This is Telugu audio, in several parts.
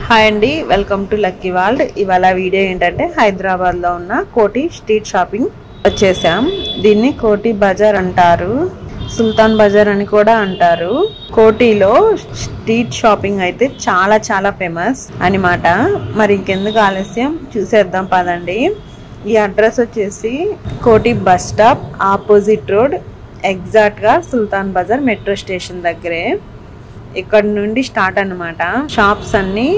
హాయ్ అండి, వెల్కమ్ టు లక్కీ వరల్డ్. ఇవాళ వీడియో ఏంటంటే హైదరాబాద్ లో ఉన్న కోటి స్ట్రీట్ షాపింగ్ వచ్చేసాం. దీన్ని కోటి బజార్ అంటారు, సుల్తాన్ బజార్ అని కూడా అంటారు. కోటిలో స్ట్రీట్ షాపింగ్ అయితే చాలా చాలా ఫేమస్ అన్నమాట. మరి ఇంకెందుకు ఆలస్యం, చూసేద్దాం పదండి. ఈ అడ్రస్ వచ్చేసి కోటి bus stop opposite road, exact గా సుల్తాన్ బజార్ మెట్రో స్టేషన్ దగ్గరే. ఇక్కడ నుండి స్టార్ట్ అన్నమాట. షాప్స్ అన్ని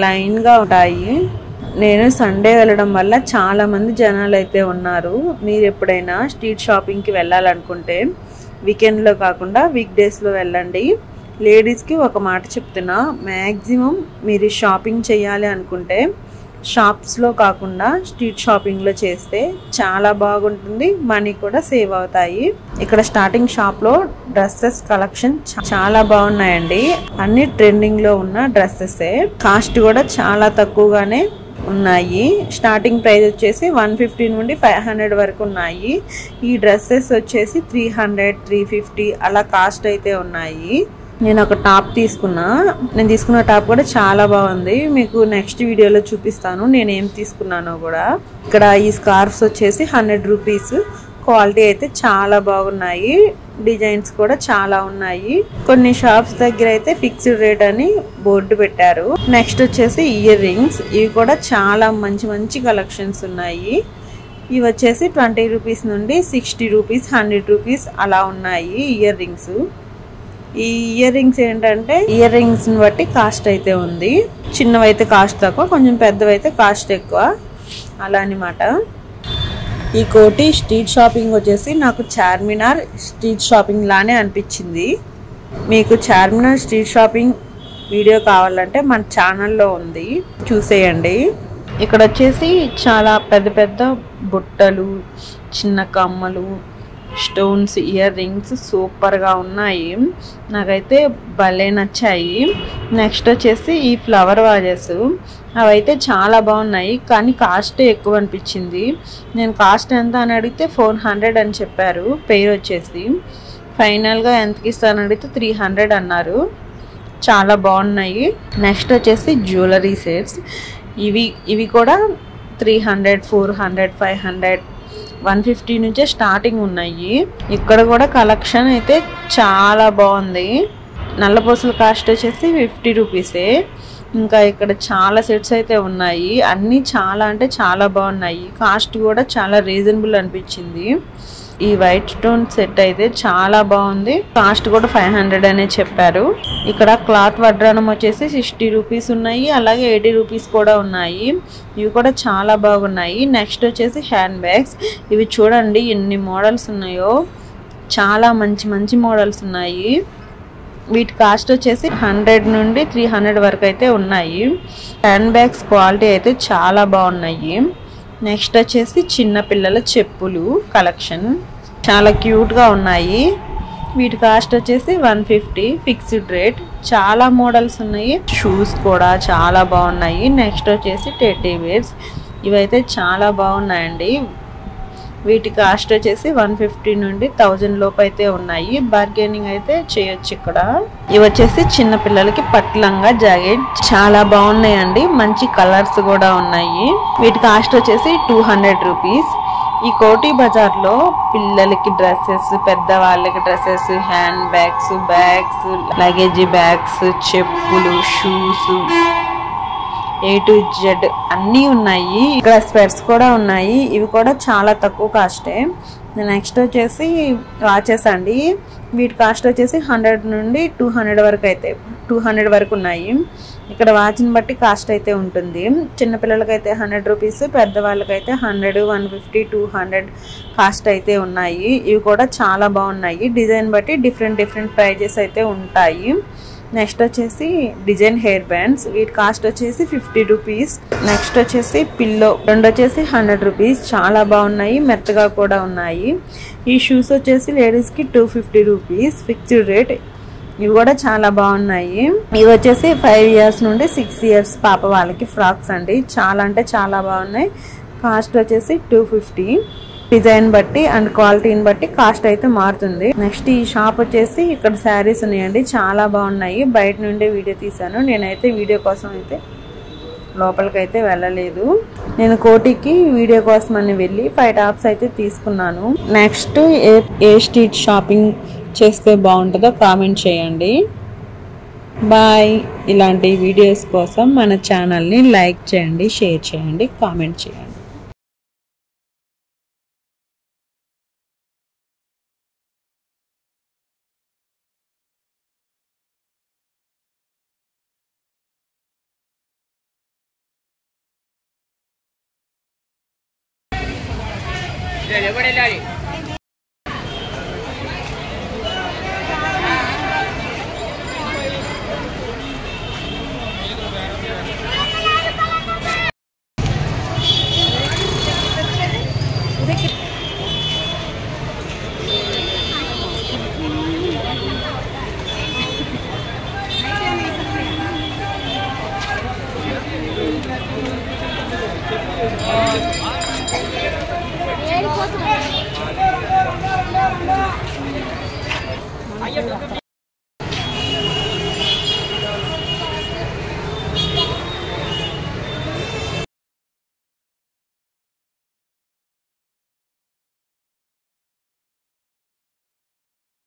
లైన్ గా ఉంటాయి. నేను సండే వెళ్ళడం వల్ల చాలా మంది జనాలు అయితే ఉన్నారు. మీరు ఎప్పుడైనా స్ట్రీట్ షాపింగ్ కి వెళ్ళాలనుకుంటే వీకెండ్ లో కాకుండా వీక్ డేస్ లో వెళ్ళండి. లేడీస్ కి ఒక మాట చెప్తున్నా, మ్యాక్సిమం మీరు షాపింగ్ చేయాలి అనుకుంటే షాప్స్ లో కాకుండా స్ట్రీట్ షాపింగ్ లో చేస్తే చాలా బాగుంటుంది, మనీ కూడా సేవ్ అవుతాయి. ఇక్కడ స్టార్టింగ్ షాప్ లో డ్రెస్సెస్ కలెక్షన్ చాలా బాగున్నాయండి. అన్ని ట్రెండింగ్ లో ఉన్న డ్రెస్సెస్, కాస్ట్ కూడా చాలా తక్కువగానే ఉన్నాయి. స్టార్టింగ్ ప్రైస్ వచ్చేసి 150 నుండి 500 వరకు ఉన్నాయి. ఈ డ్రెస్సెస్ వచ్చేసి 300, 350 అలా కాస్ట్ అయితే ఉన్నాయి. నేను ఒక టాప్ తీసుకున్నా. నేను తీసుకున్న టాప్ కూడా చాలా బాగుంది. మీకు నెక్స్ట్ వీడియోలో చూపిస్తాను నేను ఏం తీసుకున్నానో కూడా. ఇక్కడ ఈ స్కార్ఫ్స్ వచ్చేసి 100 రూపీస్. క్వాలిటీ అయితే చాలా బాగున్నాయి, డిజైన్స్ కూడా చాలా ఉన్నాయి. కొన్ని షాప్స్ దగ్గర అయితే ఫిక్స్డ్ రేట్ అని బోర్డు పెట్టారు. నెక్స్ట్ వచ్చేసి ఇయర్ రింగ్స్. ఇవి కూడా చాలా మంచి మంచి కలెక్షన్స్ ఉన్నాయి. ఇవి వచ్చేసి 20 రూపీస్ నుండి 60 రూపీస్, 100 రూపీస్ అలా ఉన్నాయి ఇయర్ రింగ్స్. ఈ ఇయర్ రింగ్స్ ఏంటంటే ఇయర్ రింగ్స్ ని బట్టి కాస్ట్ అయితే ఉంది. చిన్నవైతే కాస్ట్ తక్కువ, కొంచెం పెద్దవైతే కాస్ట్ ఎక్కువ అలా అన్నమాట. ఈ కోటి స్ట్రీట్ షాపింగ్ వచ్చేసి నాకు చార్మినార్ స్ట్రీట్ షాపింగ్ లానే అనిపించింది. మీకు చార్మినార్ స్ట్రీట్ షాపింగ్ వీడియో కావాలంటే మన ఛానల్లో ఉంది, చూసేయండి. ఇక్కడ వచ్చేసి చాలా పెద్ద పెద్ద బుట్టలు, చిన్న కమ్మలు, స్టోన్స్, ఇయర్ రింగ్స్ సూపర్ గా ఉన్నాయి. నాకైతే భలే నచ్చాయి. నెక్స్ట్ వచ్చేసి ఈ ఫ్లవర్ వాజెస్, అవైతే చాలా బాగున్నాయి కానీ కాస్ట్ ఎక్కువ అనిపించింది. నేను కాస్ట్ ఎంత అని అడిగితే 400 అని చెప్పారు పేరు వచ్చేసి. ఫైనల్ గా ఎంతకి ఇస్తాను అడిగితే 300 అన్నారు. చాలా బాగున్నాయి. నెక్స్ట్ వచ్చేసి జ్యువెలరీ సెట్స్. ఇవి కూడా 300, 400, 500, 150 నుంచే స్టార్టింగ్ ఉన్నాయి. ఇక్కడ కూడా కలెక్షన్ అయితే చాలా బాగుంది. నల్లపూసల కాస్ట్ వచ్చేసి 50 రూపీసే. ఇంకా ఇక్కడ చాలా సెట్స్ అయితే ఉన్నాయి. అన్నీ చాలా అంటే చాలా బాగున్నాయి. కాస్ట్ కూడా చాలా రీజనబుల్ అనిపించింది. ఈ వైట్ స్టోన్ సెట్ అయితే చాలా బాగుంది. కాస్ట్ కూడా 500 అనే చెప్పారు. ఇక్కడ క్లాత్ వడ్రానం వచ్చేసి 60 రూపీస్ ఉన్నాయి, అలాగే 80 రూపీస్ కూడా ఉన్నాయి. ఇవి కూడా చాలా బాగున్నాయి. నెక్స్ట్ వచ్చేసి హ్యాండ్ బ్యాగ్స్. ఇవి చూడండి ఎన్ని మోడల్స్ ఉన్నాయో, చాలా మంచి మంచి మోడల్స్ ఉన్నాయి. వీటి కాస్ట్ వచ్చేసి 100 నుండి 300 వరకు అయితే ఉన్నాయి. హ్యాండ్ బ్యాగ్స్ క్వాలిటీ అయితే చాలా బాగున్నాయి. నెక్స్ట్ వచ్చేసి చిన్న పిల్లల చెప్పులు కలెక్షన్ చాలా క్యూట్ గా ఉన్నాయి. వీటి కాస్ట్ వచ్చేసి 150 ఫిక్స్డ్ రేట్. చాలా మోడల్స్ ఉన్నాయి. షూస్ కూడా చాలా బాగున్నాయి. నెక్స్ట్ వచ్చేసి టెడ్డీ బేర్స్. ఇవైతే చాలా బాగున్నాయండి. వీటి కాస్ట్ వచ్చేసి 150 నుండి 1000 లోపు అయితే ఉన్నాయి. బార్గెనింగ్ అయితే చేయొచ్చు ఇక్కడ. ఇవి వచ్చేసి చిన్న పిల్లలకి పట్లంగా జాకెట్ చాలా బాగున్నాయండి. మంచి కలర్స్ కూడా ఉన్నాయి. వీటి కాస్ట్ వచ్చేసి 200 రూపీస్. ఈ కోటి బజార్ లో పిల్లలకి డ్రెస్సెస్, పెద్దవాళ్ళకి dresses, hand bags, luggage bags, చెప్పులు, షూస్, A to Z అన్నీ ఉన్నాయి. ఇక్కడ స్పెట్స్ కూడా ఉన్నాయి. ఇవి కూడా చాలా తక్కువ కాస్టే. నెక్స్ట్ వచ్చేసి వాచెస్ అండి. వీటి కాస్ట్ వచ్చేసి 100 నుండి 200 వరకు అయితే 200 వరకు ఉన్నాయి. ఇక్కడ వాచ్ని బట్టి కాస్ట్ అయితే ఉంటుంది. చిన్నపిల్లలకైతే 100 రూపీస్, పెద్దవాళ్ళకైతే 100, 150, 200 కాస్ట్ అయితే ఉన్నాయి. ఇవి కూడా చాలా బాగున్నాయి. డిజైన్ బట్టి డిఫరెంట్ ప్రైజెస్ అయితే ఉంటాయి. నెక్స్ట్ వచ్చేసి డిజైన్ హెయిర్ బ్యాండ్స్. వీటి కాస్ట్ వచ్చేసి 50 రూపీస్. నెక్స్ట్ వచ్చేసి పిల్లో, రెండు వచ్చేసి 100 రూపీస్. చాలా బాగున్నాయి, మెత్తగా కూడా ఉన్నాయి. ఈ షూస్ వచ్చేసి లేడీస్ కి 250 రూపీస్ ఫిక్స్డ్ రేట్. ఇవి కూడా చాలా బాగున్నాయి. ఇవి వచ్చేసి 5 ఇయర్స్ నుండి 6 ఇయర్స్ పాప వాళ్ళకి ఫ్రాక్స్ అండి. చాలా అంటే చాలా బాగున్నాయి. కాస్ట్ వచ్చేసి 250. డిజైన్ బట్టి అండ్ క్వాలిటీని బట్టి కాస్ట్ అయితే మారుతుంది. నెక్స్ట్ ఈ షాప్ వచ్చేసి ఇక్కడ శారీస్ ఉన్నాయండి, చాలా బాగున్నాయి. బయట నుండి వీడియో తీసాను నేనైతే. వీడియో కోసం అయితే లోపలికైతే వెళ్ళలేదు. నేను కోటికి వీడియో కోసం అని వెళ్ళి 5 టాప్స్ అయితే తీసుకున్నాను. నెక్స్ట్ ఏ స్ట్రీట్ షాపింగ్ చేస్తే బాగుంటుందో కామెంట్ చేయండి. బాయ్. ఇలాంటి వీడియోస్ కోసం మన ఛానల్ని లైక్ చేయండి, షేర్ చేయండి, కామెంట్ చేయండి. Ayo